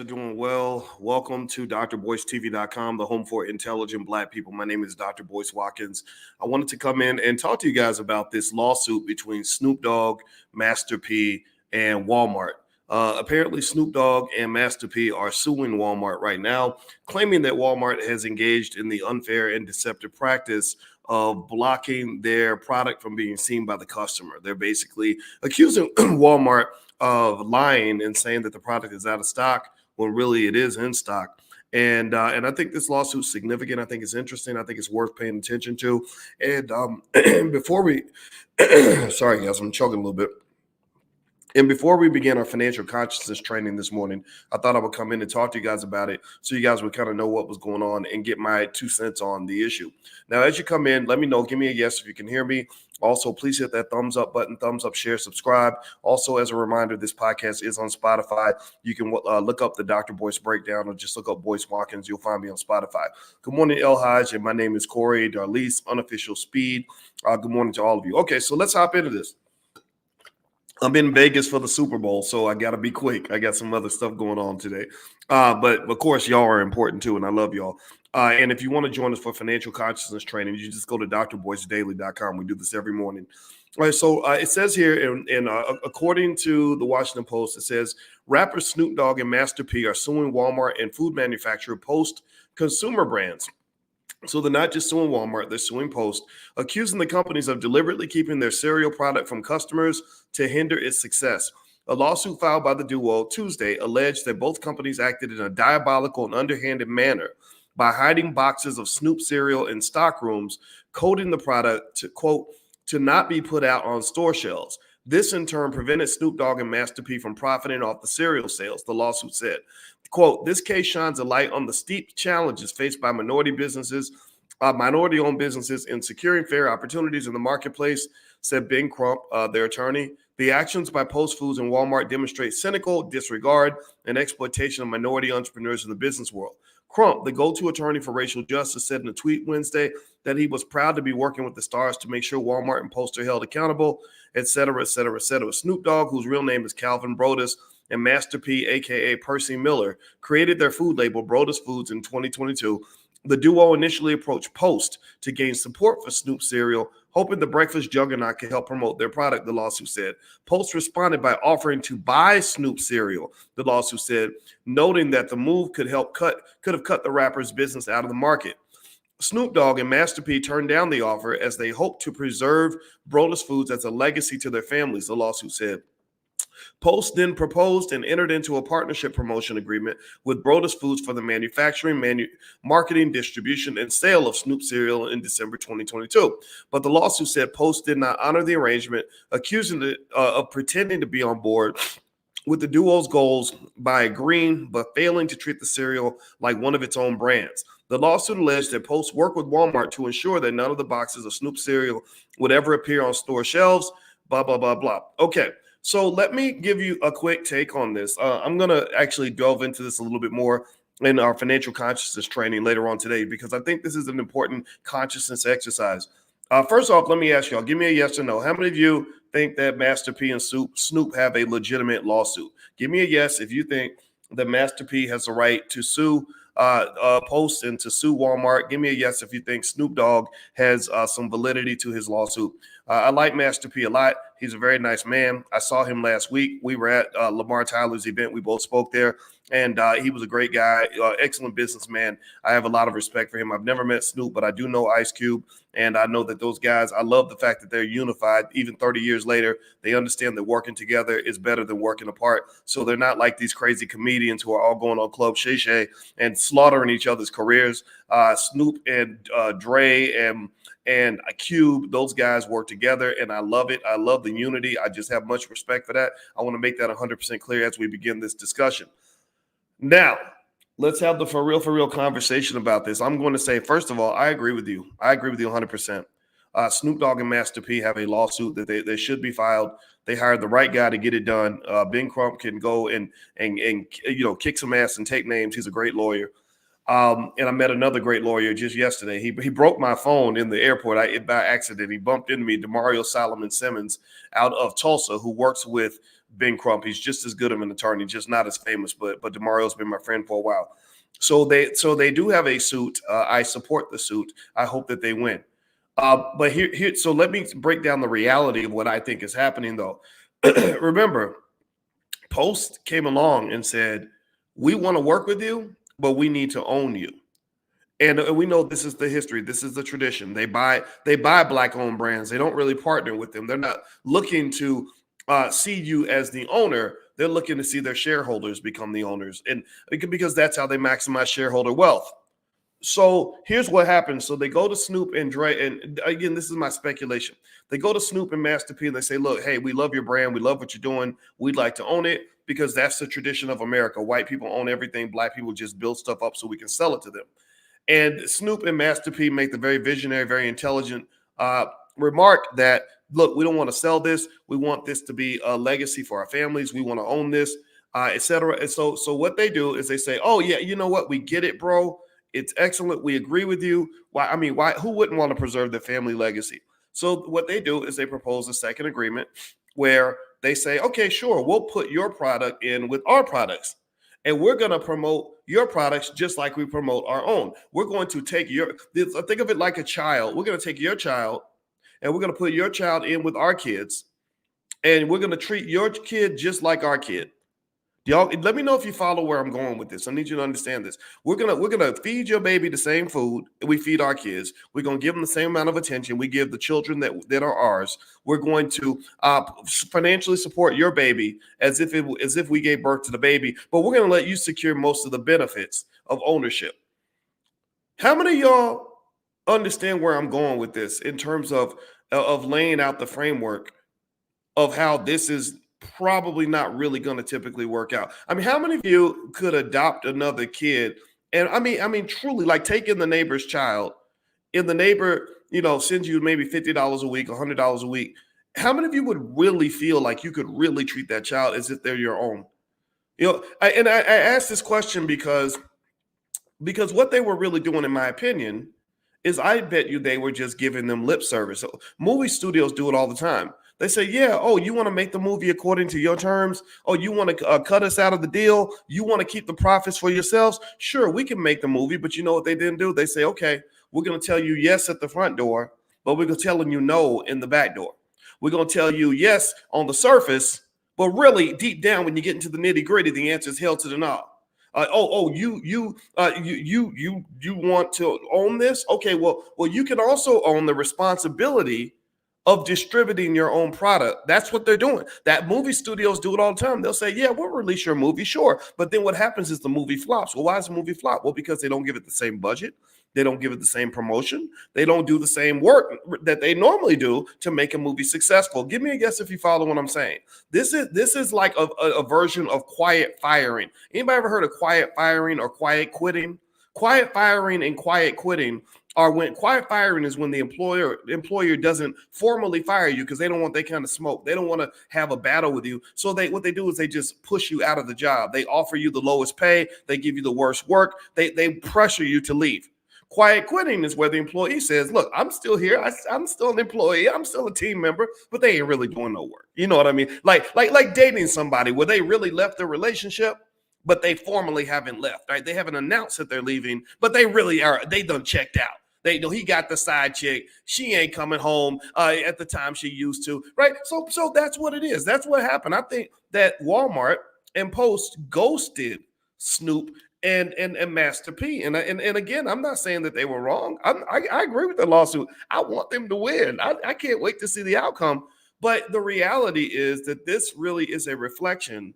Are doing well. Welcome to drboycetv.com, the home for intelligent Black people. My name is Dr. Boyce Watkins. I wanted to come in and talk to you guys about this lawsuit between Snoop Dogg, Master P, and Walmart. Apparently, Snoop Dogg and Master P are suing Walmart right now, claiming that Walmart has engaged in the unfair and deceptive practice of blocking their product from being seen by the customer. They're basically accusing Walmart of lying and saying that the product is out of stock when really it is in stock. And I think this lawsuit's significant. I think it's interesting. I think it's worth paying attention to. And before we, sorry guys, I'm choking a little bit. And before we begin our financial consciousness training this morning, I thought I would come in and talk to you guys about it so you guys would kind of know what was going on and get my 2 cents on the issue. Now, as you come in, let me know. Give me a yes if you can hear me. Also, please hit that thumbs up button, thumbs up, share, subscribe. Also, as a reminder, this podcast is on Spotify. You can look up the Dr. Boyce Breakdown or just look up Boyce Watkins. You'll find me on Spotify. Good morning, El Haj, and my name is Corey Darlise, Unofficial Speed. Good morning to all of you. Okay, so let's hop into this. I'm in Vegas for the Super Bowl, so I got to be quick. I got some other stuff going on today. But of course, y'all are important too, and I love y'all. And if you want to join us for financial consciousness training, you just go to drboycedaily.com. We do this every morning. All right, so it says here, according to the Washington Post, it says rapper Snoop Dogg and Master P are suing Walmart and food manufacturer Post Consumer Brands. So they're not just suing Walmart, they're suing Post, accusing the companies of deliberately keeping their cereal product from customers to hinder its success. A lawsuit filed by the duo Tuesday alleged that both companies acted in a diabolical and underhanded manner by hiding boxes of Snoop cereal in stockrooms, coding the product to, quote, to not be put out on store shelves. This, in turn, prevented Snoop Dogg and Master P from profiting off the cereal sales, the lawsuit said. Quote, this case shines a light on the steep challenges faced by minority-owned businesses in securing fair opportunities in the marketplace, said Ben Crump, their attorney. The actions by Post Foods and Walmart demonstrate cynical disregard and exploitation of minority entrepreneurs in the business world. Crump, the go-to attorney for racial justice, said in a tweet Wednesday that he was proud to be working with the stars to make sure Walmart and Post are held accountable, et cetera, et cetera, et cetera. Snoop Dogg, whose real name is Calvin Brodus, and Master P, a.k.a. Percy Miller, created their food label, Brodus Foods, in 2022. The duo initially approached Post to gain support for Snoop cereal, hoping the breakfast juggernaut could help promote their product, the lawsuit said. Post responded by offering to buy Snoop cereal, the lawsuit said, noting that the move could have cut the rapper's business out of the market. Snoop Dogg and Master P turned down the offer as they hoped to preserve Brodus Foods as a legacy to their families, the lawsuit said. Post then proposed and entered into a partnership promotion agreement with Brodus Foods for the manufacturing, marketing, distribution, and sale of Snoop cereal in December 2022. But the lawsuit said Post did not honor the arrangement, accusing it of pretending to be on board with the duo's goals by agreeing but failing to treat the cereal like one of its own brands. The lawsuit alleged that Post worked with Walmart to ensure that none of the boxes of Snoop cereal would ever appear on store shelves, blah, blah, blah, blah. Okay. So let me give you a quick take on this. I'm going to actually delve into this a little bit more in our financial consciousness training later on today, because I think this is an important consciousness exercise. First off, let me ask y'all, give me a yes or no. How many of you think that Master P and Snoop have a legitimate lawsuit? Give me a yes if you think that Master P has the right to sue Post and to sue Walmart. Give me a yes if you think Snoop Dogg has some validity to his lawsuit. I like Master P a lot. He's a very nice man. I saw him last week. We were at Lamar Tyler's event. We both spoke there, and he was a great guy, excellent businessman. I have a lot of respect for him. I've never met Snoop, but I do know Ice Cube, and I know that those guys, I love the fact that they're unified. Even 30 years later, they understand that working together is better than working apart. So they're not like these crazy comedians who are all going on Club Shay Shay and slaughtering each other's careers. Snoop and Dre and Cube, those guys work together, and I love it. I love the unity. I just have much respect for that. I want to make that 100% clear as we begin this discussion. Now, let's have the for real conversation about this. I'm going to say, first of all, I agree with you. I agree with you 100%. Snoop Dogg and Master P have a lawsuit that they should be filed. They hired the right guy to get it done. Ben Crump can go and kick some ass and take names. He's a great lawyer. And I met another great lawyer just yesterday. He broke my phone in the airport by accident. He bumped into me, Demario Solomon Simmons, out of Tulsa, who works with Ben Crump. He's just as good of an attorney, just not as famous. But DeMario's been my friend for a while. So they do have a suit. I support the suit. I hope that they win. But here, so let me break down the reality of what I think is happening, though. Remember, Post came along and said, "We want to work with you, but we need to own you." And we know this is the history. This is the tradition. They buy black-owned brands. They don't really partner with them. They're not looking to see you as the owner. They're looking to see their shareholders become the owners, and because that's how they maximize shareholder wealth. So here's what happens. So they go to Snoop and Dre, and again, this is my speculation. They go to Snoop and Master P and they say, "Look, hey, we love your brand. We love what you're doing. We'd like to own it because that's the tradition of America. White people own everything. Black people just build stuff up so we can sell it to them." And Snoop and Master P make the very visionary, very intelligent remark that, "Look, we don't want to sell this. We want this to be a legacy for our families. We want to own this, etc." And so what they do is they say, "Oh yeah, you know what? We get it, bro. It's excellent. We agree with you. Why? I mean, why? Who wouldn't want to preserve their family legacy?" So what they do is they propose a second agreement where they say, "Okay, sure, we'll put your product in with our products. And we're going to promote your products just like we promote our own. We're going to take think of it like a child. We're going to take your child and we're going to put your child in with our kids. And we're going to treat your kid just like our kid." Y'all, let me know if you follow where I'm going with this. I need you to understand this. We're gonna feed your baby the same food we feed our kids. We're gonna give them the same amount of attention we give the children that are ours. We're going to financially support your baby as if we gave birth to the baby, but we're gonna let you secure most of the benefits of ownership. How many of y'all understand where I'm going with this in terms of laying out the framework of how this is probably not really going to typically work out? I mean, how many of you could adopt another kid? And I mean, truly, like taking the neighbor's child, and the neighbor, sends you maybe $50 a week, $100 a week. How many of you would really feel like you could really treat that child as if they're your own? I asked this question because what they were really doing, in my opinion, is I bet you they were just giving them lip service. So movie studios do it all the time. They say, "Yeah, oh, you want to make the movie according to your terms? Oh, you want to cut us out of the deal? You want to keep the profits for yourselves? Sure, we can make the movie." But you know what they didn't do? They say, "Okay, we're going to tell you yes at the front door, but we're going to tell you no in the back door. We're going to tell you yes on the surface, but really deep down when you get into the nitty gritty, the answer is hell to the no. You want to own this? Okay, well, you can also own the responsibility of distributing your own product." That's what they're doing. That movie studios do it all the time. They'll say, "Yeah, we'll release your movie, sure." But then what happens is the movie flops. Well, why does the movie flop? Well, because they don't give it the same budget. They don't give it the same promotion. They don't do the same work that they normally do to make a movie successful. Give me a guess if you follow what I'm saying. This is like a version of quiet firing. Anybody ever heard of quiet firing or quiet quitting? Quiet firing and quiet quitting are when quiet firing is when the employer doesn't formally fire you because they don't want that kind of smoke. They don't want to have a battle with you. So what they do is they just push you out of the job. They offer you the lowest pay. They give you the worst work. They pressure you to leave. Quiet quitting is where the employee says, "Look, I'm still here. I'm still an employee. I'm still a team member, but they ain't really doing no work." You know what I mean? Like dating somebody where they really left the relationship, but they formally haven't left, right? They haven't announced that they're leaving, but they really are. They done checked out. They know he got the side chick. She ain't coming home at the time she used to, right? So that's what it is. That's what happened. I think that Walmart and Post ghosted Snoop and Master P. And again, I'm not saying that they were wrong. I agree with the lawsuit. I want them to win. I can't wait to see the outcome. But the reality is that this really is a reflection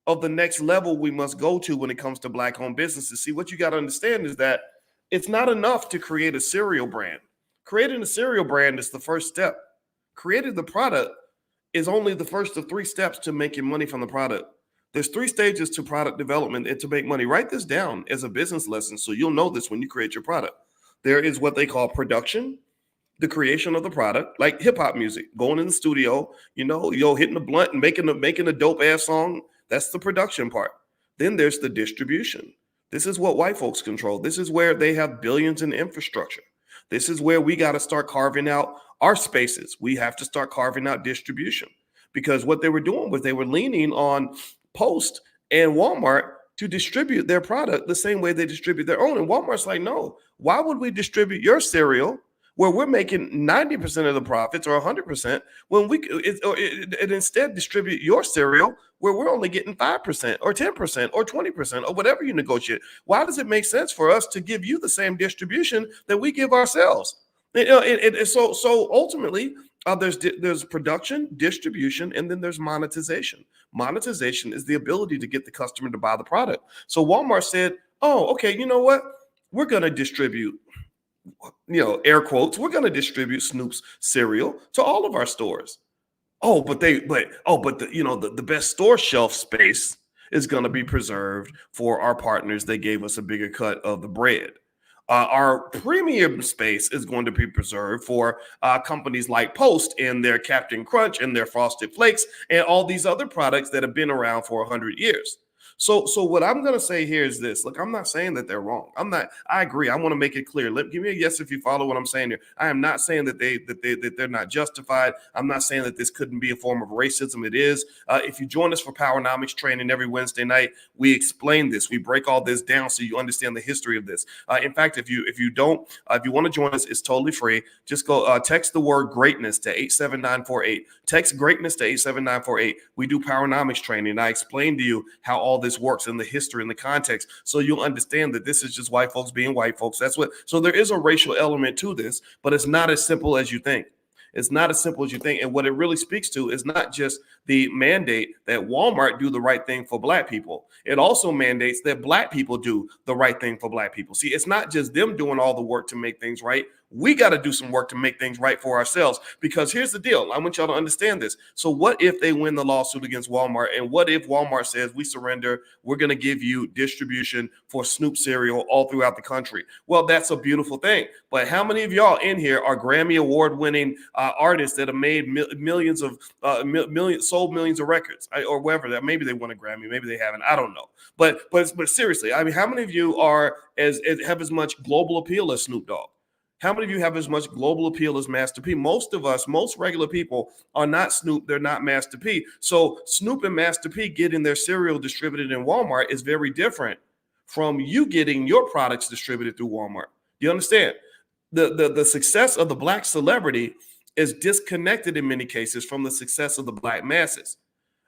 of the next level we must go to when it comes to Black-owned businesses. See, what you got to understand is that it's not enough to create a cereal brand. Creating a cereal brand is the first step. Creating the product is only the first of 3 steps to making money from the product. There's 3 stages to product development and to make money. Write this down as a business lesson so you'll know this when you create your product. There is what they call production, the creation of the product, like hip hop music, going in the studio, hitting the blunt and making a dope ass song. That's the production part. Then there's the distribution. This is what white folks control. This is where they have billions in infrastructure. This is where we got to start carving out our spaces. We have to start carving out distribution. because what they were doing was they were leaning on Post and Walmart to distribute their product the same way they distribute their own. And Walmart's like, no, why would we distribute your cereal where we're making 90% of the profits or 100% when it instead distribute your cereal where we're only getting 5% or 10% or 20% or whatever you negotiate? Why does it make sense for us to give you the same distribution that we give ourselves? So ultimately, there's production, distribution, and then there's monetization. Monetization is the ability to get the customer to buy the product. So Walmart said, oh, okay, you know what? We're going to distribute, air quotes, we're going to distribute Snoop's cereal to all of our stores. But the best store shelf space is going to be preserved for our partners. They gave us a bigger cut of the bread. Our premium space is going to be preserved for companies like Post and their Captain Crunch and their Frosted Flakes and all these other products that have been around for 100 years. So what I'm going to say here is this. Look, I'm not saying that they're wrong. I agree. I want to make it clear. Give me a yes if you follow what I'm saying here. I am not saying that they're not justified. I'm not saying that this couldn't be a form of racism. It is. If you join us for Powernomics training every Wednesday night, we explain this. We break all this down so you understand the history of this. In fact, if you want to join us, it's totally free. Just go text the word greatness to 87948. Text greatness to 87948. We do Powernomics training, and I explain to you how all this works in the history and the context, so you'll understand that this is just white folks being white folks. So there is a racial element to this, but it's not as simple as you think. It's not as simple as you think. And what it really speaks to is not just the mandate that Walmart do the right thing for Black people. It also mandates that Black people do the right thing for Black people. See, it's not just them doing all the work to make things right. We got to do some work to make things right for ourselves, because here's the deal. I want y'all to understand this. So what if they win the lawsuit against Walmart? And what if Walmart says, we surrender, we're going to give you distribution for Snoop cereal all throughout the country? Well, that's a beautiful thing. But how many of y'all in here are Grammy award winning artists that have made millions of sold millions of records, or whatever that? Maybe they won a Grammy, maybe they haven't. I don't know. But seriously, I mean, how many of you have as much global appeal as Snoop Dogg? How many of you have as much global appeal as Master P? Most of us, most regular people, are not Snoop. They're not Master P. So Snoop and Master P getting their cereal distributed in Walmart is very different from you getting your products distributed through Walmart. Do you understand? The success of the Black celebrity is disconnected in many cases from the success of the Black masses.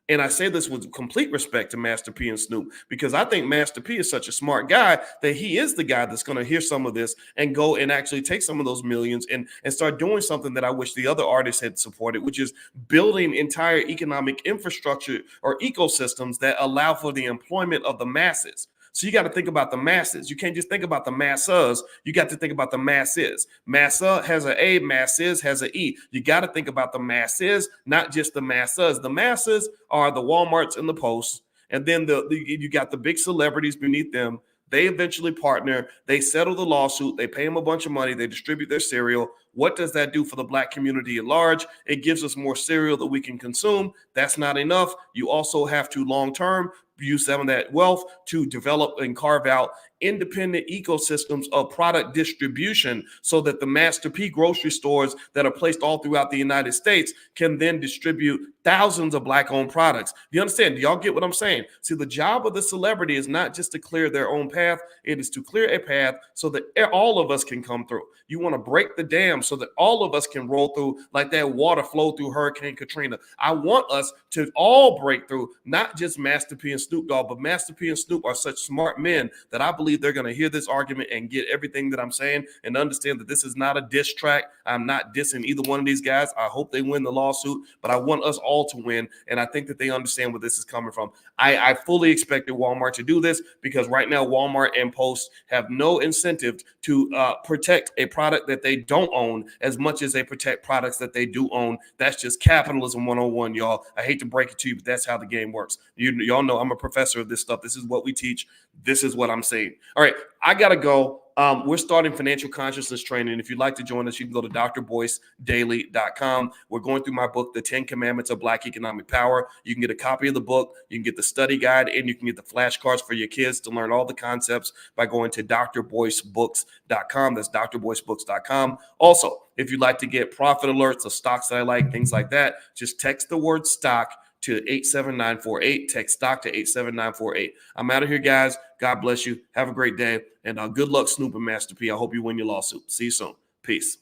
And I say this with complete respect to Master P and Snoop, because I think Master P is such a smart guy that he is the guy that's going to hear some of this and go and actually take some of those millions and start doing something that I wish the other artists had supported, which is building entire economic infrastructure or ecosystems that allow for the employment of the masses. So you got to think about the masses. You can't just think about the masses. You got to think about the masses. Massa has an A, masses has an E. You got to think about the masses, not just the masses. The masses are the Walmarts and the Posts. And then you got the big celebrities beneath them. They eventually partner. They settle the lawsuit. They pay them a bunch of money. They distribute their cereal. What does that do for the Black community at large? It gives us more cereal that we can consume. That's not enough. You also have to long-term use some of that wealth to develop and carve out independent ecosystems of product distribution so that the Master P grocery stores that are placed all throughout the United States can then distribute thousands of Black-owned products. Do you understand? Do y'all get what I'm saying? See, the job of the celebrity is not just to clear their own path. It is to clear a path so that all of us can come through. You want to break the dam so that all of us can roll through like that water flow through Hurricane Katrina. I want us to all break through, not just Master P and Snoop Dogg, but Master P and Snoop are such smart men that I believe they're going to hear this argument and get everything that I'm saying and understand that this is not a diss track. I'm not dissing either one of these guys. I hope they win the lawsuit, but I want us all to win, and I think that they understand where this is coming from. I fully expected Walmart to do this because right now Walmart and Post have no incentive to protect a product that they don't own as much as they protect products that they do own. That's just capitalism 101, y'all. I hate to break it to you, but that's how the game works. Y'all know I'm a professor of this stuff. This is what we teach. This is what I'm saying. All right, I got to go. We're starting financial consciousness training. If you'd like to join us, you can go to drboycedaily.com. We're going through my book, The 10 Commandments of Black Economic Power. You can get a copy of the book, you can get the study guide, and you can get the flashcards for your kids to learn all the concepts by going to drboycebooks.com. That's drboycebooks.com. Also, if you'd like to get profit alerts of stocks that I like, things like that, just text the word stock to 87948. Text stock to 87948. I'm out of here, guys. God bless you. Have a great day. And good luck, Snoop and Master P. I hope you win your lawsuit. See you soon. Peace.